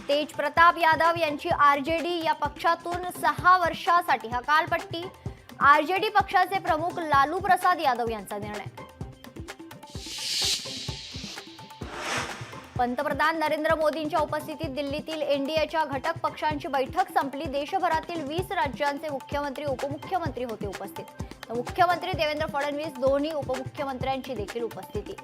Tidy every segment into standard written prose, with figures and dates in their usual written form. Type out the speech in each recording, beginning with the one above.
तेज प्रताप यादव यांची आरजेडी या पक्षातून 6 वर्षासाठी हकालपट्टी। आरजेडी पक्षाचे प्रमुख लालू प्रसाद यादव यांचा निर्णय। पंतप्रधान नरेंद्र मोदींच्या उपस्थितीत दिल्लीतील एनडीएच्या घटक पक्षांची बैठक संपली। देशभरातील 20 राज्यांचे मुख्यमंत्री उपमुख्यमंत्री होते उपस्थित। तर मुख्यमंत्री देवेंद्र फडणवीस दोन्ही उपमुख्यमंत्र्यांची देखील उपस्थिती।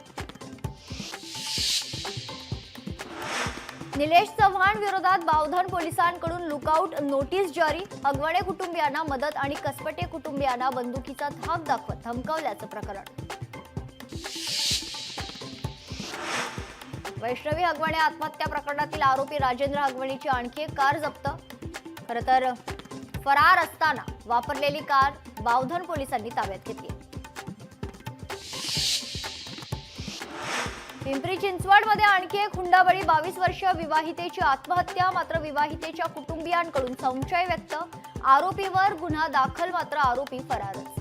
निलेश चव्हाण विरोधात बावधन पोलिसांकडून लुकआउट नोटीस जारी। हगवणे कुटुंबियांना मदत आणि कसपटे कुटुंबियांना बंदुकीचा धाक दाखवत धमकावल्याचं प्रकरण। वैष्णवी हगवणे आत्महत्या प्रकरणातील आरोपी राजेंद्र हगवणेची आणखी एक कार जप्त। खरं तर फरार असताना वापरलेली कार बावधन पोलिसांनी ताब्यात घेतली। पिंपरी चिंचवडमध्ये आणखी एक हुंडाबळी। 22 वर्षीय विवाहितेची आत्महत्या। मात्र विवाहितेच्या कुटुंबियांकडून संशय व्यक्त। आरोपीवर गुन्हा दाखल, मात्र आरोपी फरारच।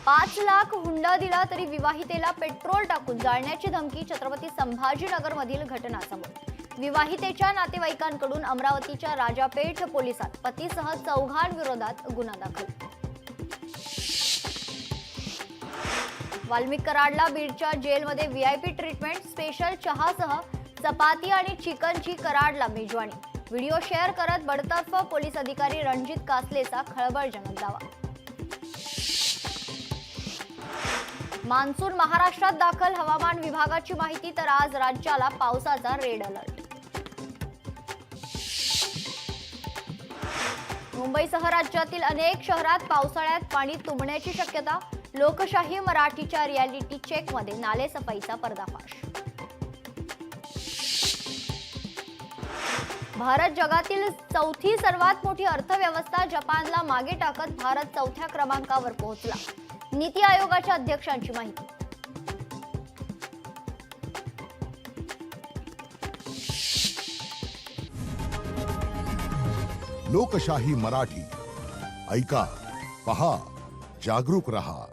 5 लाख हुंडा दिला तरी विवाहितेला पेट्रोल टाकून जाळण्याची धमकी। छत्रपती संभाजीनगर मधील घटना समोर। विवाहितेच्या नातेवाईकांकडून अमरावतीच्या राजापेठ पोलिसात पतीसह 4 विरोधात गुन्हा दाखल। वाल्मिक कराडला बीडच्या जेलमध्ये व्हीआयपी ट्रीटमेंट। स्पेशल चहासह चपाती आणि चिकनची कराडला मेजवानी। व्हिडिओ शेअर करत बडतर्फ पोलीस अधिकारी रणजित कासलेचा खळबळजनक दावा। मान्सून महाराष्ट्रात दाखल, हवामान विभागाची माहिती। तर आज राज्याला पावसाचा रेड अलर्ट। मुंबईसह राज्यातील अनेक शहरात पावसाळ्यात पाणी तुंबण्याची शक्यता। लोकशाही मराठीच्या रियालिटी चेकमध्ये नालेसफाईचा पर्दाफाश। भारत जगातील 4थी सर्वात मोठी अर्थव्यवस्था। जपानला मागे टाकत भारत 4थ्या क्रमांकावर पोहोचला। नीती आयोगाच्या अध्यक्षांची माहिती। लोकशाही मराठी ऐका, पहा, जागरूक रहा।